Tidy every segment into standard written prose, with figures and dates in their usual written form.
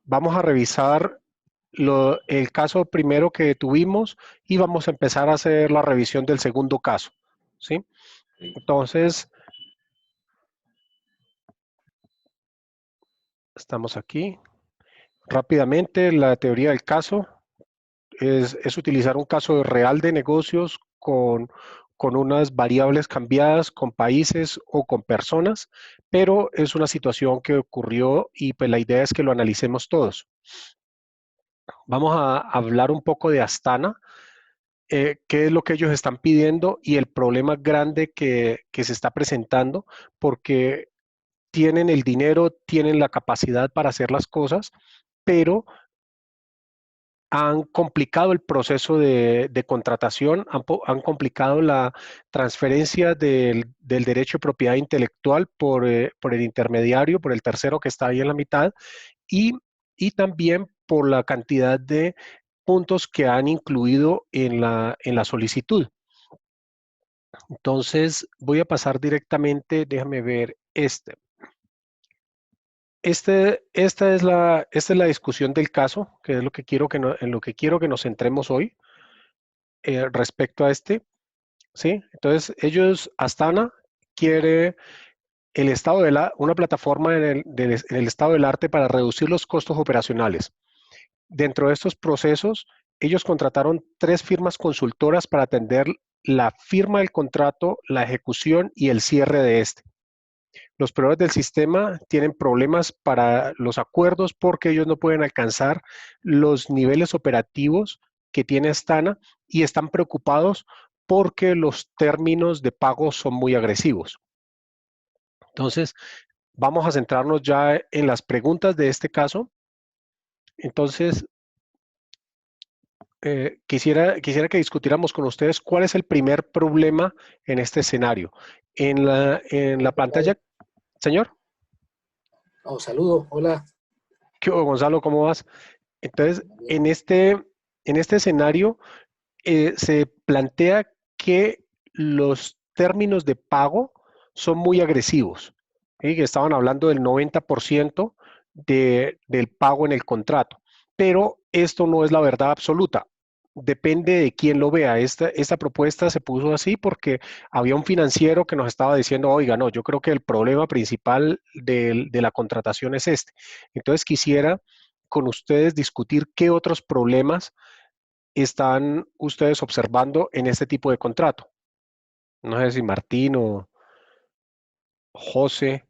vamos a revisar el caso primero que tuvimos y vamos a empezar a hacer la revisión del segundo caso, ¿sí? Entonces, estamos aquí. Rápidamente, la teoría del caso es utilizar un caso real de negocios con unas variables cambiadas, con países o con personas, pero es una situación que ocurrió y pues la idea es que lo analicemos todos. Vamos a hablar un poco de Astana, qué es lo que ellos están pidiendo y el problema grande que se está presentando, porque tienen el dinero, tienen la capacidad para hacer las cosas, pero han complicado el proceso de contratación, han complicado la transferencia del derecho de propiedad intelectual por el intermediario, por el tercero que está ahí en la mitad, y, y también por la cantidad de puntos que han incluido en la solicitud. Entonces, voy a pasar directamente, déjame ver esta es la discusión del caso, que es lo que quiero en lo que quiero que nos centremos hoy respecto a ¿sí? Entonces, Astana, quiere una plataforma en el estado del arte para reducir los costos operacionales. Dentro de estos procesos, ellos contrataron 3 firmas consultoras para atender la firma del contrato, la ejecución y el cierre de este. Los proveedores del sistema tienen problemas para los acuerdos porque ellos no pueden alcanzar los niveles operativos que tiene Astana y están preocupados porque los términos de pago son muy agresivos. Entonces, vamos a centrarnos ya en las preguntas de este caso. Entonces, quisiera que discutiéramos con ustedes cuál es el primer problema en este escenario. En la pantalla, señor. Oh, saludo, hola. ¿Qué hubo, Gonzalo? ¿Cómo vas? Entonces, en este escenario se plantea que los términos de pago son muy agresivos. ¿Sí? Que estaban hablando del 90% del pago en el contrato, pero esto no es la verdad absoluta. Depende de quién lo vea. Esta propuesta se puso así porque había un financiero que nos estaba diciendo, oiga, no, yo creo que el problema principal de la contratación es este. Entonces quisiera con ustedes discutir qué otros problemas están ustedes observando en este tipo de contrato. No sé si Martín o José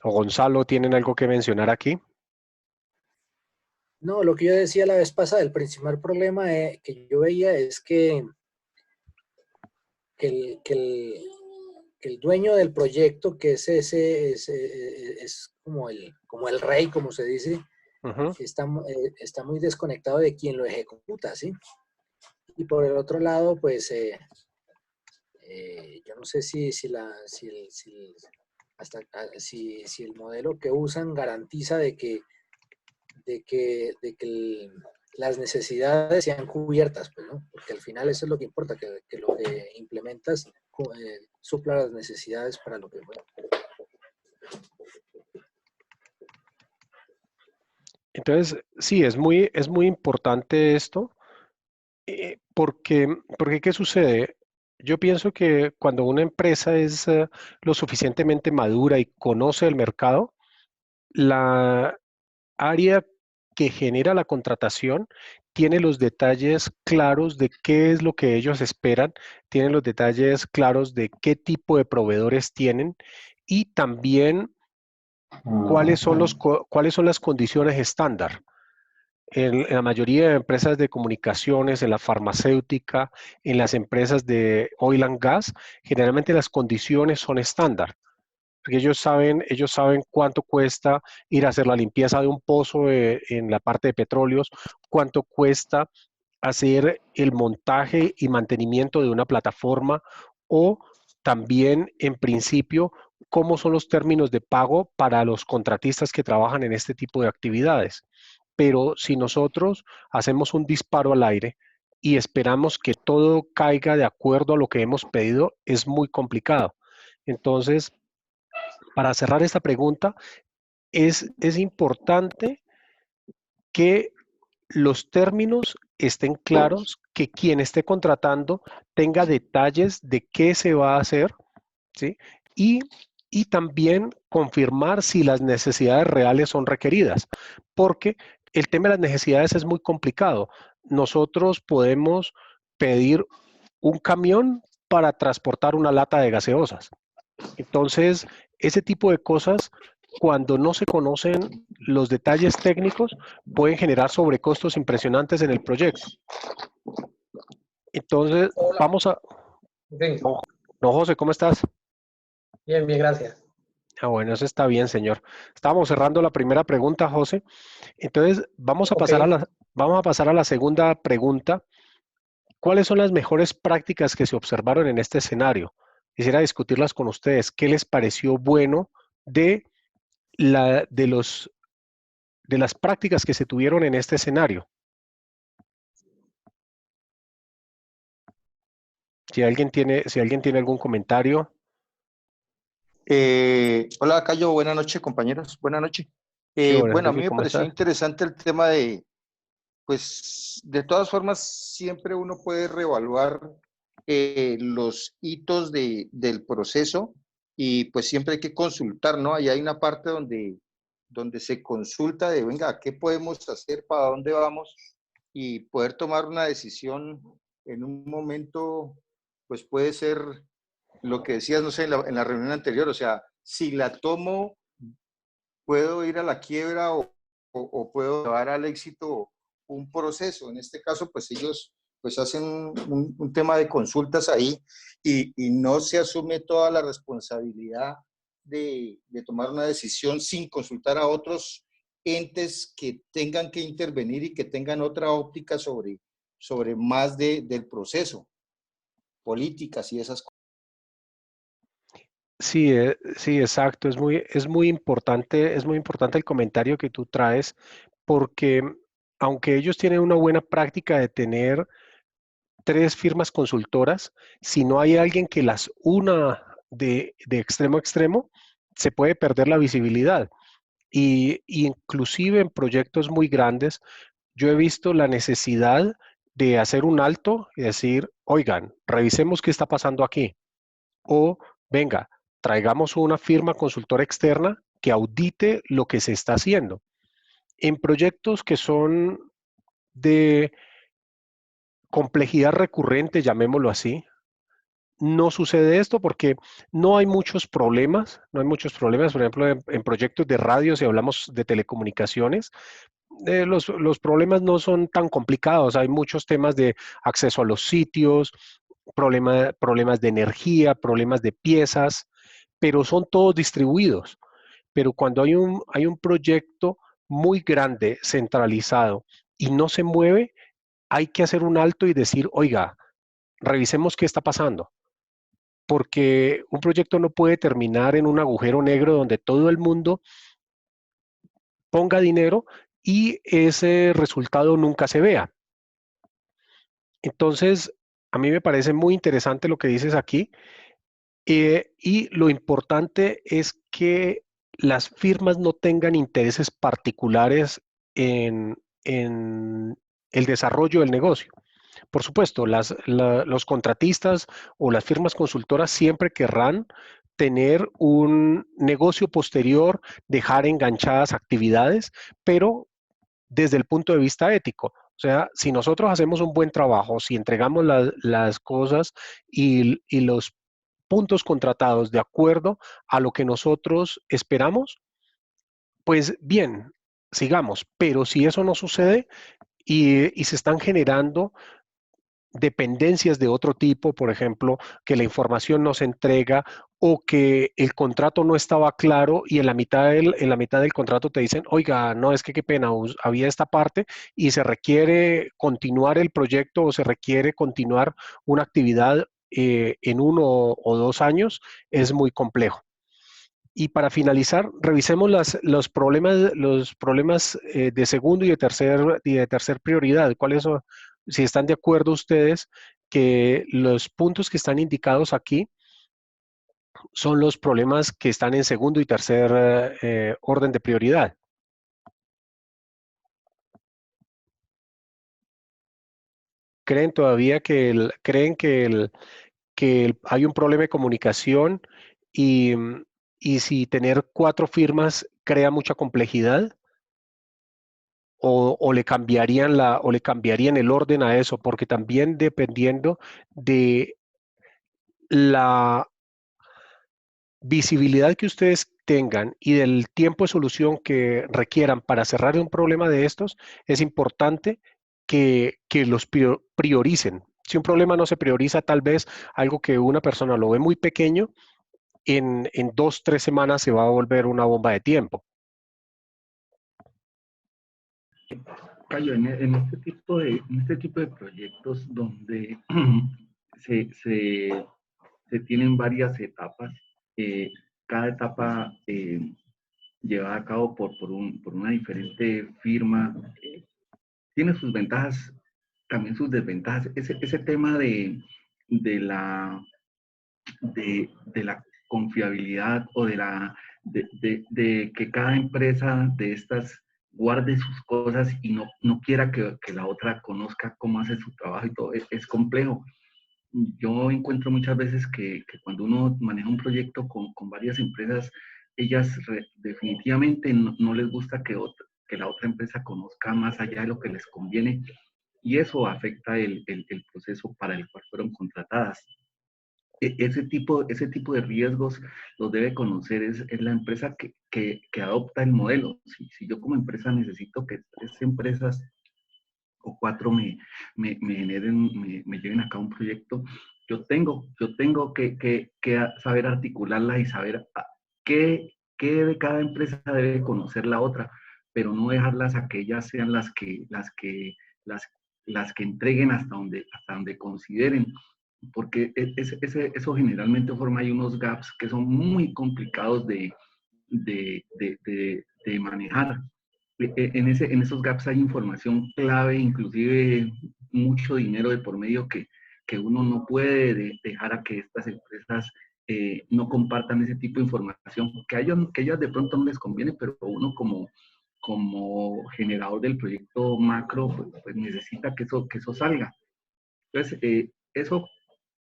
o Gonzalo tienen algo que mencionar aquí. No, lo que yo decía la vez pasada, el principal problema que yo veía es que el, que el, que el dueño del proyecto, que es como el rey, como se dice, Ujú. está muy desconectado de quien lo ejecuta, ¿sí? Y por el otro lado, pues yo no sé si el modelo que usan garantiza las necesidades sean cubiertas, pues, ¿no? Porque al final eso es lo que importa, que lo que implementas supla las necesidades para lo que fue. Entonces, sí, es muy importante esto, porque ¿qué sucede? Yo pienso que cuando una empresa es lo suficientemente madura y conoce el mercado, la área que genera la contratación tiene los detalles claros de qué es lo que ellos esperan, tiene los detalles claros de qué tipo de proveedores tienen y también cuáles son las condiciones estándar. En la mayoría de empresas de comunicaciones, en la farmacéutica, en las empresas de oil and gas, generalmente las condiciones son estándar. Porque ellos saben cuánto cuesta ir a hacer la limpieza de un pozo en la parte de petróleos, cuánto cuesta hacer el montaje y mantenimiento de una plataforma o también, en principio, cómo son los términos de pago para los contratistas que trabajan en este tipo de actividades. Pero si nosotros hacemos un disparo al aire y esperamos que todo caiga de acuerdo a lo que hemos pedido, es muy complicado. Entonces, para cerrar esta pregunta, es importante que los términos estén claros, que quien esté contratando tenga detalles de qué se va a hacer, ¿sí? Y, y también confirmar si las necesidades reales son requeridas, porque el tema de las necesidades es muy complicado. Nosotros podemos pedir un camión para transportar una lata de gaseosas. Entonces, ese tipo de cosas, cuando no se conocen los detalles técnicos, pueden generar sobrecostos impresionantes en el proyecto. Entonces, Hola. vamos a... Sí. No, no, José, ¿cómo estás? Bien, bien, gracias. Ah, bueno, eso está bien, señor. Estábamos cerrando la primera pregunta, José. Entonces, Ok. vamos a pasar a la segunda pregunta. ¿Cuáles son las mejores prácticas que se observaron en este escenario? Quisiera discutirlas con ustedes. ¿Qué les pareció bueno de, de los de las prácticas que se tuvieron en este escenario? Si alguien tiene algún comentario. Hola, Cayo, buenas noches, compañeros. Buenas noches. Sí, buenas Bueno, a mí noches, me ¿cómo pareció estás? interesante el tema de, pues, de todas formas, siempre uno puede reevaluar los hitos del proceso y pues siempre hay que consultar, ¿no? Ahí hay una parte donde se consulta de, venga, ¿qué podemos hacer? ¿Para dónde vamos? Y poder tomar una decisión en un momento, pues puede ser lo que decías, no sé, en la reunión anterior, o sea, si la tomo, puedo ir a la quiebra o puedo llevar al éxito un proceso. En este caso, pues ellos pues hacen un tema de consultas ahí y no se asume toda la responsabilidad de tomar una decisión sin consultar a otros entes que tengan que intervenir y que tengan otra óptica sobre más del proceso, políticas y esas cosas. Sí, sí, exacto. Es muy importante el comentario que tú traes, porque aunque ellos tienen una buena práctica de tener tres firmas consultoras, si no hay alguien que las una de extremo a extremo, se puede perder la visibilidad. Y inclusive en proyectos muy grandes, yo he visto la necesidad de hacer un alto y decir, oigan, revisemos qué está pasando aquí. O, venga, traigamos una firma consultora externa que audite lo que se está haciendo. En proyectos que son de complejidad recurrente, llamémoslo así, no sucede esto porque no hay muchos problemas, no hay muchos problemas, por ejemplo, en proyectos de radio, si hablamos de telecomunicaciones, los problemas no son tan complicados, hay muchos temas de acceso a los sitios, problemas de energía, problemas de piezas, pero son todos distribuidos. Pero cuando hay un proyecto muy grande, centralizado y no se mueve, hay que hacer un alto y decir, oiga, revisemos qué está pasando, porque un proyecto no puede terminar en un agujero negro donde todo el mundo ponga dinero y ese resultado nunca se vea. Entonces, a mí me parece muy interesante lo que dices aquí, y lo importante es que las firmas no tengan intereses particulares en el desarrollo del negocio. Por supuesto, los contratistas o las firmas consultoras siempre querrán tener un negocio posterior, dejar enganchadas actividades, pero desde el punto de vista ético. O sea, si nosotros hacemos un buen trabajo, si entregamos las cosas y los puntos contratados de acuerdo a lo que nosotros esperamos, pues bien, sigamos. Pero si eso no sucede y se están generando dependencias de otro tipo, por ejemplo, que la información no se entrega o que el contrato no estaba claro y en la mitad del contrato te dicen, oiga, no, es que qué pena, había esta parte y se requiere continuar el proyecto o se requiere continuar una actividad en 1 o 2 años, es muy complejo. Y para finalizar, revisemos los problemas de segundo y de tercer prioridad. ¿Cuáles son? Si están de acuerdo ustedes que los puntos que están indicados aquí son los problemas que están en segundo y tercer orden de prioridad. creen todavía creen que hay un problema de comunicación y, y si tener 4 firmas crea mucha complejidad o le cambiarían o le cambiarían el orden a eso, porque también dependiendo de la visibilidad que ustedes tengan y del tiempo de solución que requieran para cerrar un problema de estos, es importante que los prioricen. Si un problema no se prioriza, tal vez algo que una persona lo ve muy pequeño, en 2, 3 semanas se va a volver una bomba de tiempo. Cayo, en este tipo de proyectos donde se tienen varias etapas, cada etapa llevada a cabo por una diferente firma, tiene sus ventajas, también sus desventajas. Ese tema de la, de la confiabilidad o de que cada empresa de estas guarde sus cosas y no quiera que la otra conozca cómo hace su trabajo y todo, es complejo. Yo encuentro muchas veces que cuando uno maneja un proyecto con varias empresas, ellas definitivamente no les gusta que la otra empresa conozca más allá de lo que les conviene y eso afecta el proceso para el cual fueron contratadas. Ese tipo de riesgos los debe conocer es la empresa que adopta el modelo. Si yo como empresa necesito que 3 empresas o 4 me lleven a cabo un proyecto, yo tengo que saber articularla y saber qué de cada empresa debe conocer la otra, pero no dejarlas a que ellas sean las que entreguen hasta donde consideren, porque eso generalmente forma ahí unos gaps que son muy complicados de manejar. En esos gaps hay información clave, inclusive mucho dinero de por medio que uno no puede dejar a que estas empresas no compartan ese tipo de información, que a ellas de pronto no les conviene, pero uno como generador del proyecto macro, pues necesita que eso salga. Entonces, eso,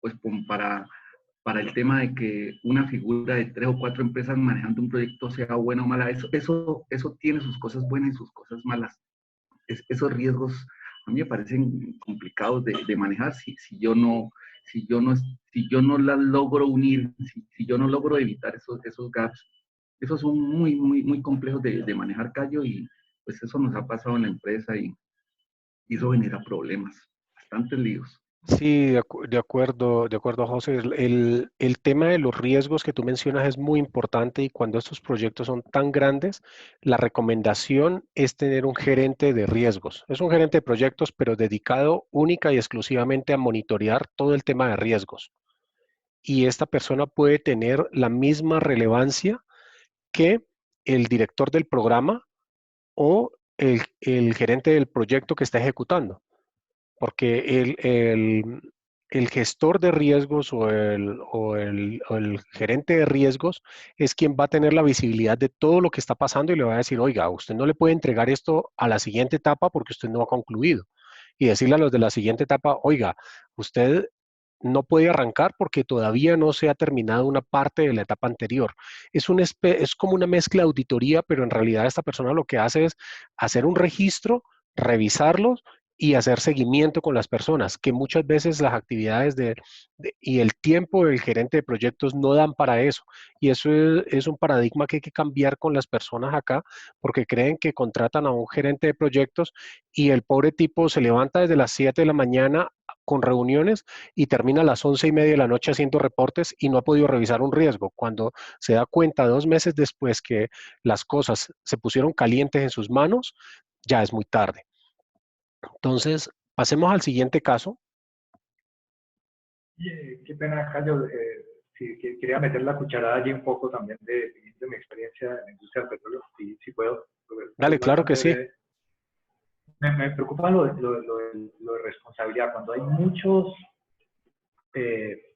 pues para el tema de que una figura de 3 o 4 empresas manejando un proyecto sea buena o mala, eso tiene sus cosas buenas y sus cosas malas. Esos riesgos a mí me parecen complicados de manejar si yo no las logro unir, si yo no logro evitar esos gaps. Esos son muy complejos de manejar, Cayo, y pues eso nos ha pasado en la empresa y eso genera problemas, bastantes líos. Sí, de acuerdo, José. El tema de los riesgos que tú mencionas es muy importante y cuando estos proyectos son tan grandes, la recomendación es tener un gerente de riesgos. Es un gerente de proyectos, pero dedicado única y exclusivamente a monitorear todo el tema de riesgos. Y esta persona puede tener la misma relevancia que el director del programa o el gerente del proyecto que está ejecutando, porque el gestor de riesgos o el gerente de riesgos es quien va a tener la visibilidad de todo lo que está pasando y le va a decir, oiga, usted no le puede entregar esto a la siguiente etapa porque usted no ha concluido. Y decirle a los de la siguiente etapa, oiga, usted no puede arrancar porque todavía no se ha terminado una parte de la etapa anterior. Es como una mezcla de auditoría, pero en realidad esta persona lo que hace es hacer un registro, revisarlos y hacer seguimiento con las personas, que muchas veces las actividades y el tiempo del gerente de proyectos no dan para eso. Y eso es un paradigma que hay que cambiar con las personas acá, porque creen que contratan a un gerente de proyectos y el pobre tipo se levanta desde las 7 de la mañana con reuniones y termina a las 11:30 de la noche haciendo reportes y no ha podido revisar un riesgo. Cuando se da cuenta 2 meses después que las cosas se pusieron calientes en sus manos, ya es muy tarde. Entonces, pasemos al siguiente caso. Qué pena, Cayo. Sí, quería meter la cucharada allí un poco también de mi experiencia en la industria del petróleo, si puedo. Dale, claro que sí. Me preocupa lo de responsabilidad. Cuando hay muchos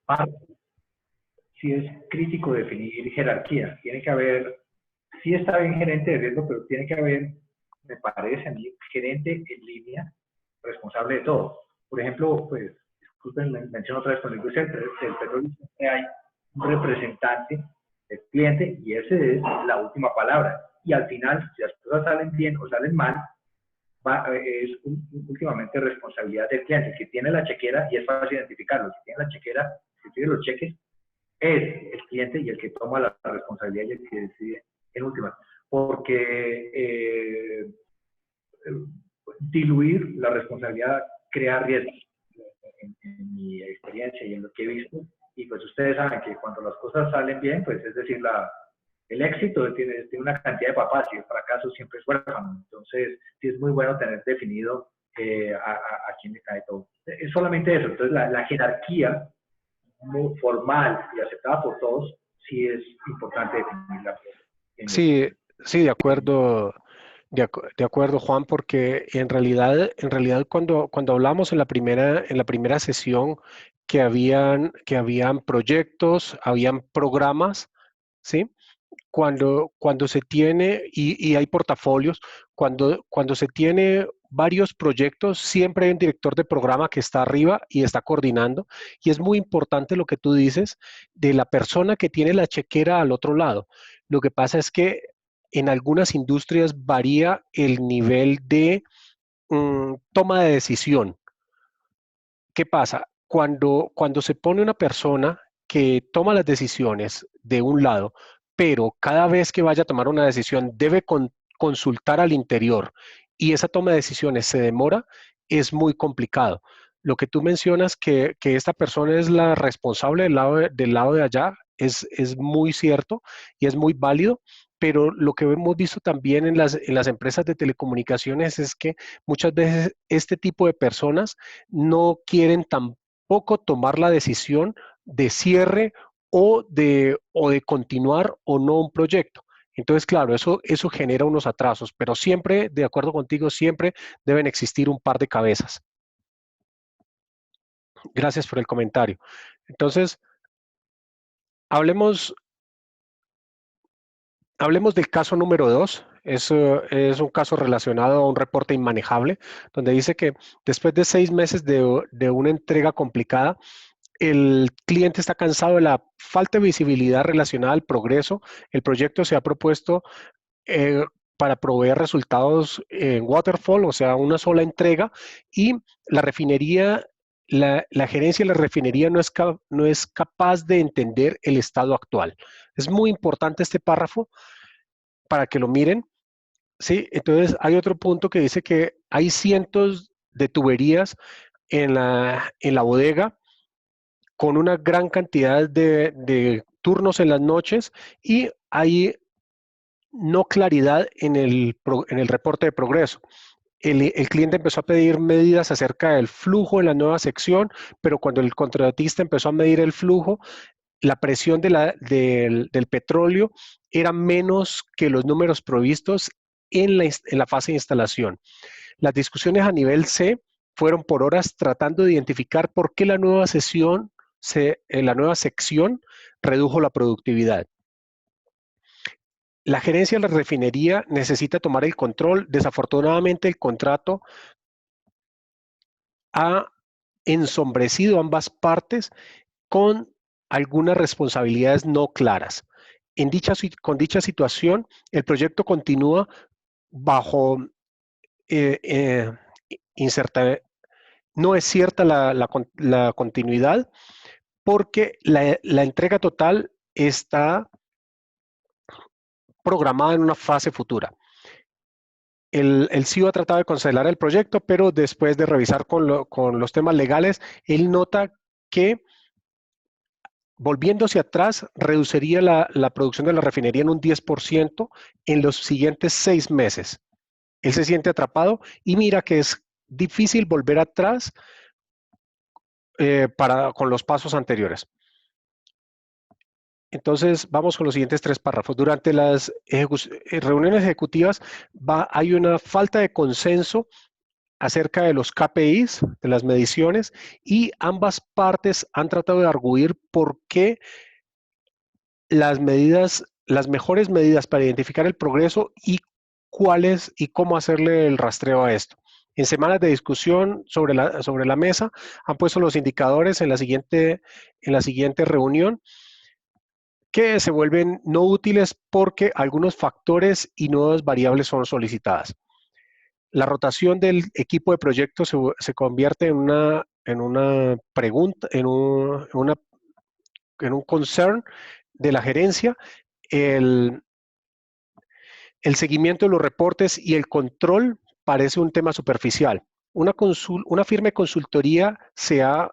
partes, sí es crítico definir jerarquía. Tiene que haber, sí está bien gerente de riesgo, pero tiene que haber, me parece a mí, gerente en línea responsable de todo. por ejemplo, pues, disculpen, menciono otra vez, con la industria del petróleo siempre hay un representante del cliente y ese es la última palabra. Y al final, si las cosas salen bien o salen mal, es últimamente responsabilidad del cliente. El que tiene la chequera, y es fácil identificarlo, el que tiene la chequera, el que tiene los cheques, es el cliente y el que toma la responsabilidad y el que decide en última. Porque diluir la responsabilidad crea riesgos, en mi experiencia y en lo que he visto. Y pues ustedes saben que cuando las cosas salen bien, pues es decir, el éxito tiene una cantidad de papás y el fracaso siempre es huérfano. Entonces, sí es muy bueno tener definido a quién le cae todo. Es solamente eso. Entonces, la jerarquía muy formal y aceptada por todos, sí es importante definirla. Sí, sí, de acuerdo. De acuerdo, Juan, porque en realidad cuando hablamos en la primera sesión que habían proyectos, habían programas, ¿sí? Cuando se tiene, y hay portafolios, cuando se tiene varios proyectos, siempre hay un director de programa que está arriba y está coordinando. Y es muy importante lo que tú dices de la persona que tiene la chequera al otro lado. Lo que pasa es que en algunas industrias varía el nivel de toma de decisión. ¿Qué pasa? Cuando se pone una persona que toma las decisiones de un lado, pero cada vez que vaya a tomar una decisión debe consultar al interior y esa toma de decisiones se demora, es muy complicado. Lo que tú mencionas que esta persona es la responsable del lado de allá es muy cierto y es muy válido, pero lo que hemos visto también en las empresas de telecomunicaciones es que muchas veces este tipo de personas no quieren tampoco tomar la decisión de cierre o de continuar o no un proyecto. Entonces, claro, eso genera unos atrasos, pero siempre, de acuerdo contigo, siempre deben existir un par de cabezas. Gracias por el comentario. Entonces, hablemos del caso número 2. Es un caso relacionado a un reporte inmanejable, donde dice que después de 6 meses de una entrega complicada, el cliente está cansado de la falta de visibilidad relacionada al progreso. El proyecto se ha propuesto para proveer resultados en waterfall, o sea, una sola entrega, y la refinería, la gerencia de la refinería no es capaz de entender el estado actual. Es muy importante este párrafo para que lo miren. Sí, entonces hay otro punto que dice que hay cientos de tuberías en la bodega con una gran cantidad de turnos en las noches y hay no claridad en el reporte de progreso. El cliente empezó a pedir medidas acerca del flujo en la nueva sección, pero cuando el contratista empezó a medir el flujo, la presión del petróleo era menos que los números provistos en la fase de instalación. Las discusiones a nivel C fueron por horas tratando de identificar por qué la nueva sección redujo la productividad. La gerencia de la refinería necesita tomar el control. Desafortunadamente, el contrato ha ensombrecido ambas partes con algunas responsabilidades no claras. Con dicha situación, el proyecto continúa bajo incertidumbre. No es cierta la continuidad porque la entrega total está programada en una fase futura. El CEO ha tratado de cancelar el proyecto, pero después de revisar con los temas legales, él nota que volviendo hacia atrás, reduciría la producción de la refinería en un 10% en los siguientes 6 meses. Él se siente atrapado y mira que es difícil volver atrás con los pasos anteriores. Entonces, vamos con los siguientes 3 párrafos. Durante las reuniones ejecutivas hay una falta de consenso acerca de los KPIs, de las mediciones, y ambas partes han tratado de arguir por qué las mejores medidas para identificar el progreso y cuáles y cómo hacerle el rastreo a esto. En semanas de discusión sobre la mesa, han puesto los indicadores en la siguiente reunión que se vuelven no útiles porque algunos factores y nuevas variables son solicitadas. La rotación del equipo de proyecto se convierte en una pregunta, en un concern de la gerencia. El seguimiento de los reportes y el control parece un tema superficial. Una firma de consultoría se ha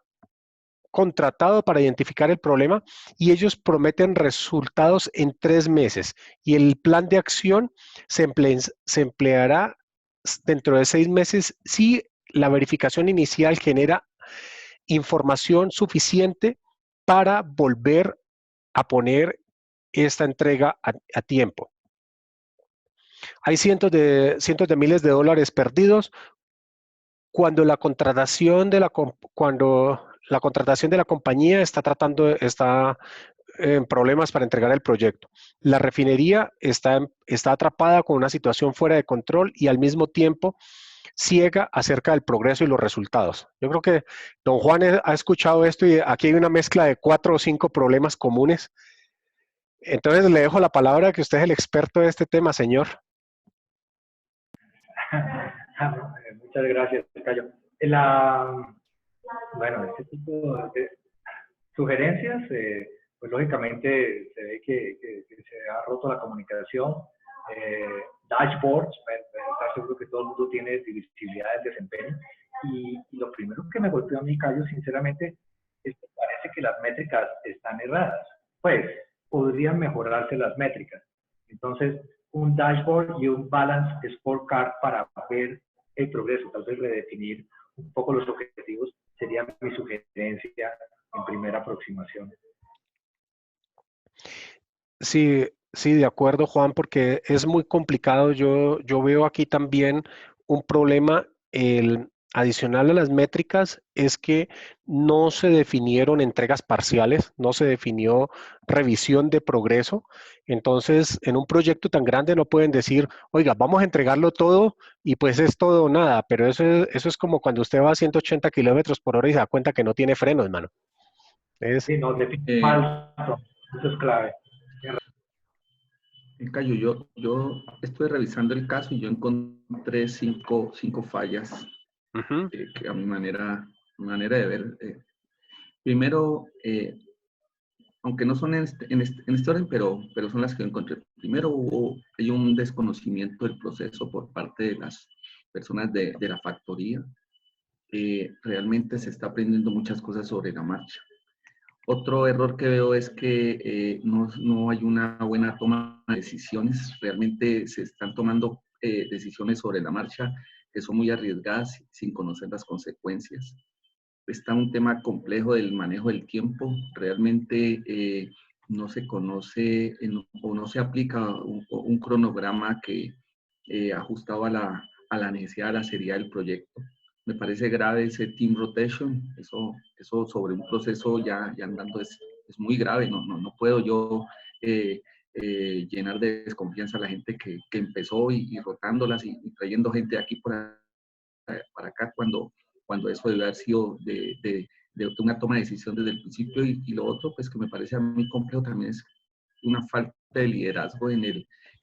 contratado para identificar el problema y ellos prometen resultados en 3 meses y el plan de acción se empleará dentro de 6 meses si la verificación inicial genera información suficiente para volver a poner esta entrega a tiempo. Hay cientos de miles de dólares perdidos cuando la contratación de la compañía está en problemas para entregar el proyecto. La refinería está atrapada con una situación fuera de control y al mismo tiempo ciega acerca del progreso y los resultados. Yo creo que don Juan ha escuchado esto y aquí hay una mezcla de 4 o 5 problemas comunes. Entonces le dejo la palabra que usted es el experto de este tema, señor. Muchas gracias, Cayo. Bueno, este tipo de sugerencias, pues lógicamente se ve que se ha roto la comunicación. Dashboards, está seguro que todo el mundo tiene visibilidad del desempeño. Y lo primero que me golpeó a mí, Cayo, sinceramente, es que parece que las métricas están erradas. Pues podrían mejorarse las métricas. Entonces, un dashboard y un balance scorecard para ver el progreso, tal vez redefinir un poco los objetivos, sería mi sugerencia en primera aproximación. Sí, sí, de acuerdo, Juan, porque es muy complicado. Yo veo aquí también un problema. Adicional a las métricas es que no se definieron entregas parciales, no se definió revisión de progreso. Entonces, en un proyecto tan grande no pueden decir, oiga, vamos a entregarlo todo y pues es todo o nada, pero eso es como cuando usted va a 180 kilómetros por hora y se da cuenta que no tiene frenos, hermano. Sí, no, define falso, eso es clave. Cayo, yo estoy revisando el caso y yo encontré cinco fallas que a mi manera de ver. Primero, aunque no son en este orden, pero son las que encontré. Primero, hay un desconocimiento del proceso por parte de las personas de la factoría. Realmente se está aprendiendo muchas cosas sobre la marcha. Otro error que veo es que no hay una buena toma de decisiones. Realmente se están tomando decisiones sobre la marcha que son muy arriesgadas sin conocer las consecuencias. Está un tema complejo del manejo del tiempo. Realmente no se conoce o no se aplica un cronograma que ajustado a la necesidad, a la seriedad del proyecto. Me parece grave ese team rotation. Eso sobre un proceso ya andando es muy grave. No puedo yo llenar de desconfianza a la gente que empezó y rotándolas y trayendo gente de aquí para acá cuando eso debe haber sido de una toma de decisión desde el principio. Y lo otro, pues que me parece a mí complejo también es una falta de liderazgo en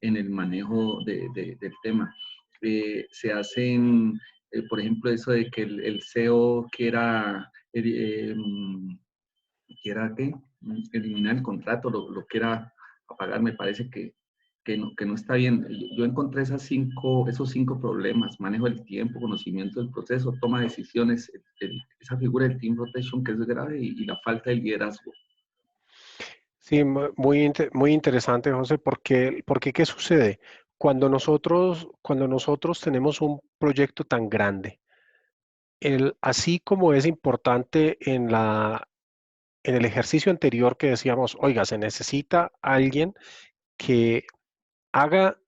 el manejo del tema. Se hacen, por ejemplo, eso de que el CEO quiera eliminar el contrato, lo quiera apagar, me parece que no está bien. Yo encontré esos cinco problemas: manejo del tiempo, conocimiento del proceso, toma de decisiones, esa figura del team rotation que es grave y la falta de liderazgo. Sí, muy interesante, José, porque ¿qué sucede? Cuando nosotros tenemos un proyecto tan grande, así como es importante en el ejercicio anterior que decíamos, oiga, se necesita alguien que haga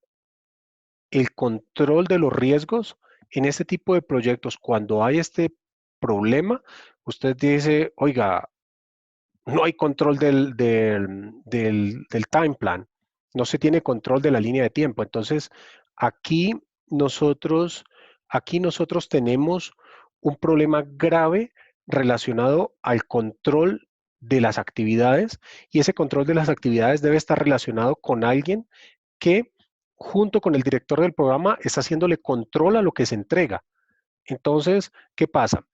el control de los riesgos en este tipo de proyectos. Cuando hay este problema, usted dice, oiga, no hay control del time plan, no se tiene control de la línea de tiempo. Entonces, aquí nosotros aquí nosotros tenemos un problema grave relacionado al control de las actividades, y ese control de las actividades debe estar relacionado con alguien que, junto con el director del programa, está haciéndole control a lo que se entrega. Entonces, ¿qué pasa?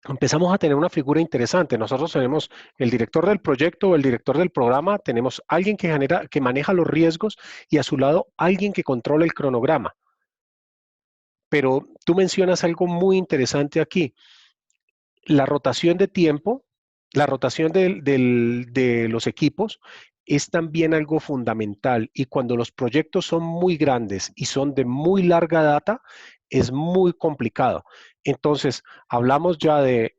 Empezamos a tener una figura interesante. Nosotros tenemos el director del proyecto o el director del programa, tenemos alguien que maneja los riesgos, y a su lado alguien que controla el cronograma. Pero tú mencionas algo muy interesante aquí. La rotación de tiempo, la rotación de los equipos es también algo fundamental, y cuando los proyectos son muy grandes y son de muy larga data, es muy complicado. Entonces, hablamos ya del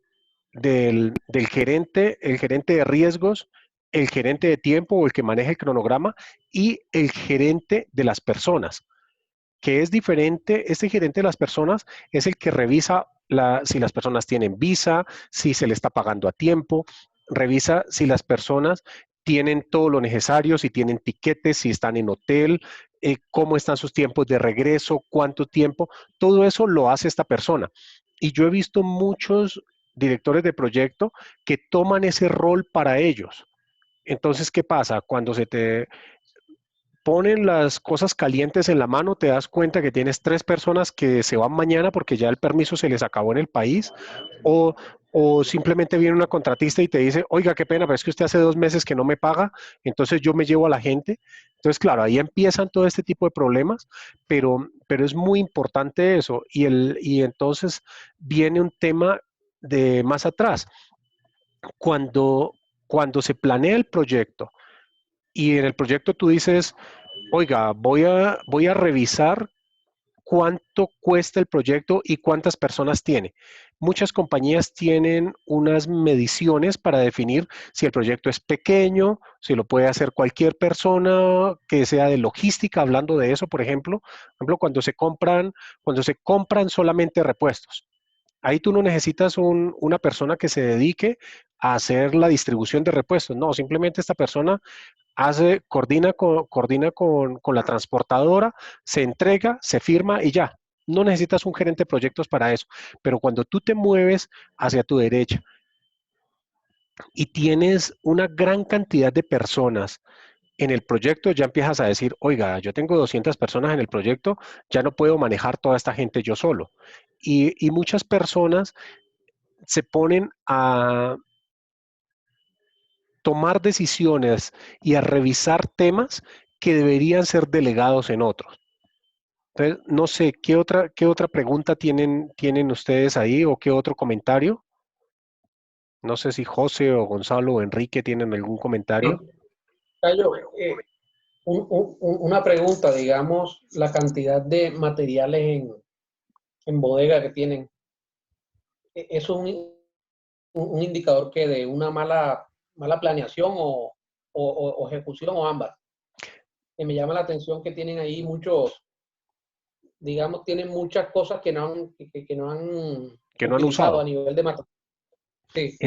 gerente, el gerente de riesgos, el gerente de tiempo o el que maneja el cronograma, y el gerente de las personas, que es diferente. Este gerente de las personas es el que revisa si las personas tienen visa, si se le está pagando a tiempo, revisa si las personas tienen todo lo necesario, si tienen tiquetes, si están en hotel, cómo están sus tiempos de regreso, cuánto tiempo, todo eso lo hace esta persona. Y yo he visto muchos directores de proyecto que toman ese rol para ellos. Entonces, ¿qué pasa? Cuando se te ponen las cosas calientes en la mano, te das cuenta que tienes 3 personas que se van mañana porque ya el permiso se les acabó en el país, o, o simplemente viene una contratista y te dice, oiga, qué pena, pero es que usted hace 2 meses que no me paga, entonces yo me llevo a la gente. Entonces, claro, ahí empiezan todo este tipo de problemas, pero es muy importante eso. Y entonces viene un tema de más atrás. Cuando se planea el proyecto, y en el proyecto tú dices, oiga, voy a revisar cuánto cuesta el proyecto y cuántas personas tiene. Muchas compañías tienen unas mediciones para definir si el proyecto es pequeño, si lo puede hacer cualquier persona que sea de logística, hablando de eso, por ejemplo, cuando se compran solamente repuestos. Ahí tú no necesitas una persona que se dedique a hacer la distribución de repuestos. No, simplemente esta persona coordina con la transportadora, se entrega, se firma y ya. No necesitas un gerente de proyectos para eso. Pero cuando tú te mueves hacia tu derecha y tienes una gran cantidad de personas en el proyecto, ya empiezas a decir, oiga, yo tengo 200 personas en el proyecto, ya no puedo manejar toda esta gente yo solo. Y muchas personas se ponen a tomar decisiones y a revisar temas que deberían ser delegados en otros. Entonces, no sé, ¿qué otra pregunta tienen ustedes ahí, o qué otro comentario? No sé si José o Gonzalo o Enrique tienen algún comentario. Cayo, una pregunta, digamos, la cantidad de materiales en bodega que tienen. ¿Eso es un indicador que de una mala planeación o ejecución, o ambas? Que me llama la atención que tienen ahí digamos, tienen muchas cosas que no han Que no han utilizado a usado. nivel de material. Sí.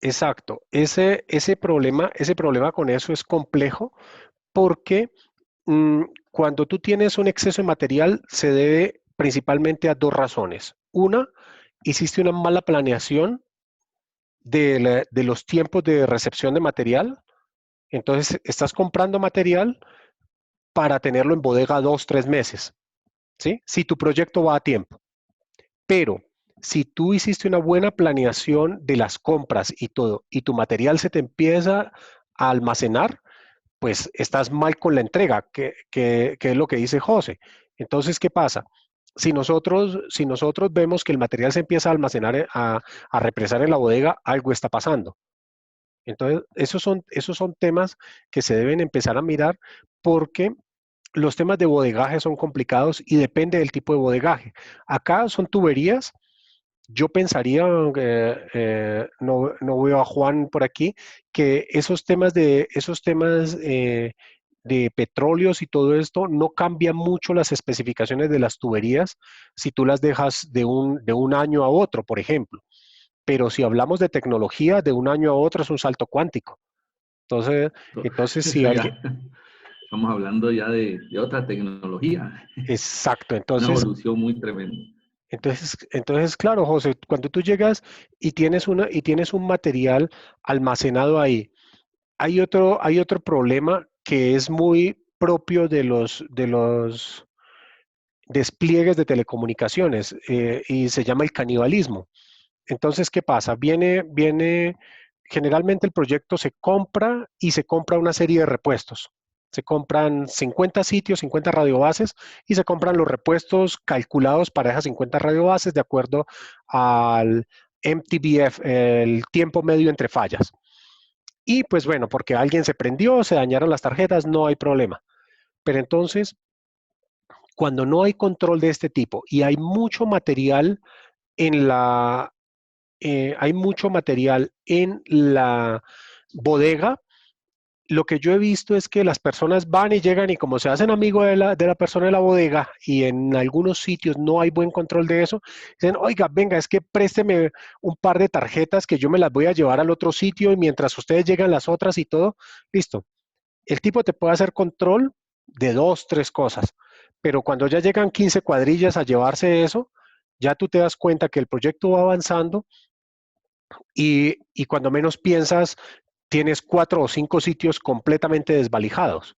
Exacto. Ese problema con eso es complejo, porque cuando tú tienes un exceso de material, se debe principalmente a 2 razones. Una, hiciste una mala planeación de los tiempos de recepción de material. Entonces, estás comprando material para tenerlo en bodega 2, 3 meses, ¿sí? Si tu proyecto va a tiempo. Pero si tú hiciste una buena planeación de las compras y todo, y tu material se te empieza a almacenar, pues estás mal con la entrega, que es lo que dice José. Entonces, ¿qué pasa? Si nosotros vemos que el material se empieza a almacenar, a represar en la bodega, algo está pasando. Entonces, esos son temas que se deben empezar a mirar, porque los temas de bodegaje son complicados y depende del tipo de bodegaje. Acá son tuberías. Yo pensaría, no veo a Juan por aquí, que esos temas de petróleos y todo esto no cambian mucho las especificaciones de las tuberías si tú las dejas de un año a otro, por ejemplo. Pero si hablamos de tecnología, de un año a otro es un salto cuántico. Entonces si Eso alguien... ya, estamos hablando ya de otra tecnología, Exacto, una entonces evolución muy tremenda. Entonces, claro, José, cuando tú llegas y tienes un material almacenado ahí, hay otro problema que es muy propio de los despliegues de telecomunicaciones, y se llama el canibalismo. Entonces, ¿qué pasa? Generalmente el proyecto se compra y se compra una serie de repuestos. Se compran 50 sitios, 50 radiobases y se compran los repuestos calculados para esas 50 radiobases de acuerdo al MTBF, el tiempo medio entre fallas. Y pues bueno, porque alguien se prendió, se dañaron las tarjetas, no hay problema. Pero entonces, cuando no hay control de este tipo y en la, hay mucho material en la bodega, lo que yo he visto es que las personas van y llegan y como se hacen amigos de la persona de la bodega y en algunos sitios no hay buen control de eso, dicen, oiga, venga, es que présteme un par de tarjetas que yo me las voy a llevar al otro sitio y mientras ustedes llegan las otras y todo, listo. El tipo te puede hacer control de 2, 3 cosas, pero cuando ya llegan 15 cuadrillas a llevarse eso, ya tú te das cuenta que el proyecto va avanzando y cuando menos piensas, tienes 4 o 5 sitios completamente desvalijados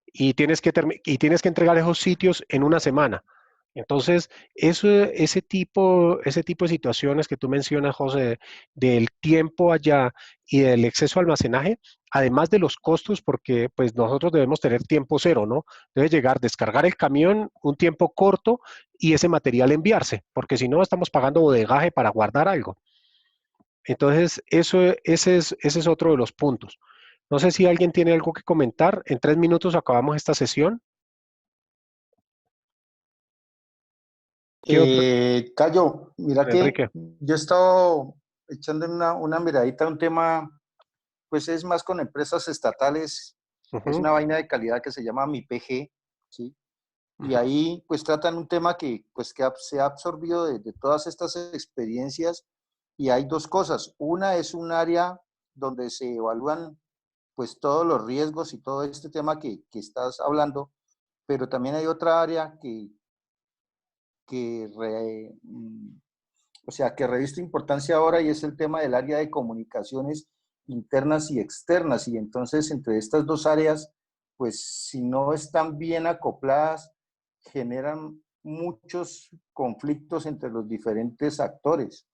y tienes que entregar esos sitios en una semana. Entonces, ese tipo de situaciones que tú mencionas, José, del tiempo allá y del exceso de almacenaje, además de los costos, porque pues nosotros debemos tener tiempo cero, ¿no? Debe llegar, descargar el camión, un tiempo corto y ese material enviarse, porque si no estamos pagando bodegaje para guardar algo. Entonces, ese es otro de los puntos. No sé si alguien tiene algo que comentar. En 3 minutos acabamos esta sesión. ¿Qué otro? Cayo, mira que Enrique. yo he estado echando una miradita a un tema, pues es más con empresas estatales, es Ujú, una vaina de calidad que se llama MiPG, ¿sí? Y ujú. ahí pues tratan un tema se ha absorbido de todas estas experiencias y hay dos cosas. Una es un área donde se evalúan pues todos los riesgos y todo este tema que estás hablando, pero también hay otra área que, re- mm, o sea, que reviste importancia ahora y es el tema del área de comunicaciones internas y externas. Y entonces entre estas dos áreas, pues si no están bien acopladas, generan muchos conflictos entre los diferentes actores.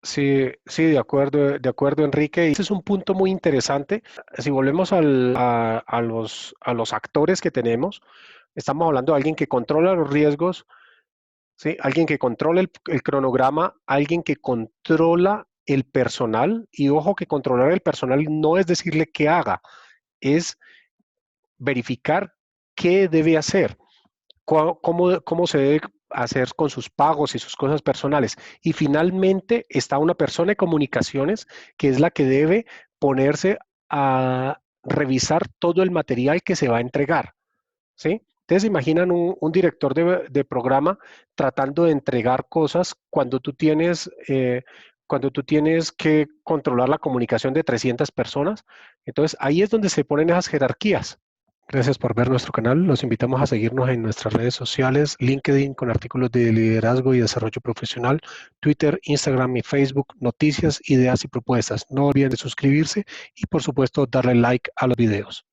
Sí, sí, de acuerdo, Enrique. Y ese es un punto muy interesante. Si volvemos a los actores que tenemos, estamos hablando de alguien que controla los riesgos, ¿sí? Alguien que controla el cronograma, alguien que controla el personal. Y ojo que controlar el personal no es decirle qué haga, es verificar qué debe hacer, cómo se debe hacer con sus pagos y sus cosas personales. Y finalmente está una persona de comunicaciones que es la que debe ponerse a revisar todo el material que se va a entregar, ¿sí? Ustedes se imaginan un director de programa tratando de entregar cosas cuando tú tienes que controlar la comunicación de 300 personas. Entonces, ahí es donde se ponen esas jerarquías. Gracias por ver nuestro canal. Los invitamos a seguirnos en nuestras redes sociales, LinkedIn con artículos de liderazgo y desarrollo profesional, Twitter, Instagram y Facebook, noticias, ideas y propuestas. No olviden de suscribirse y por supuesto darle like a los videos.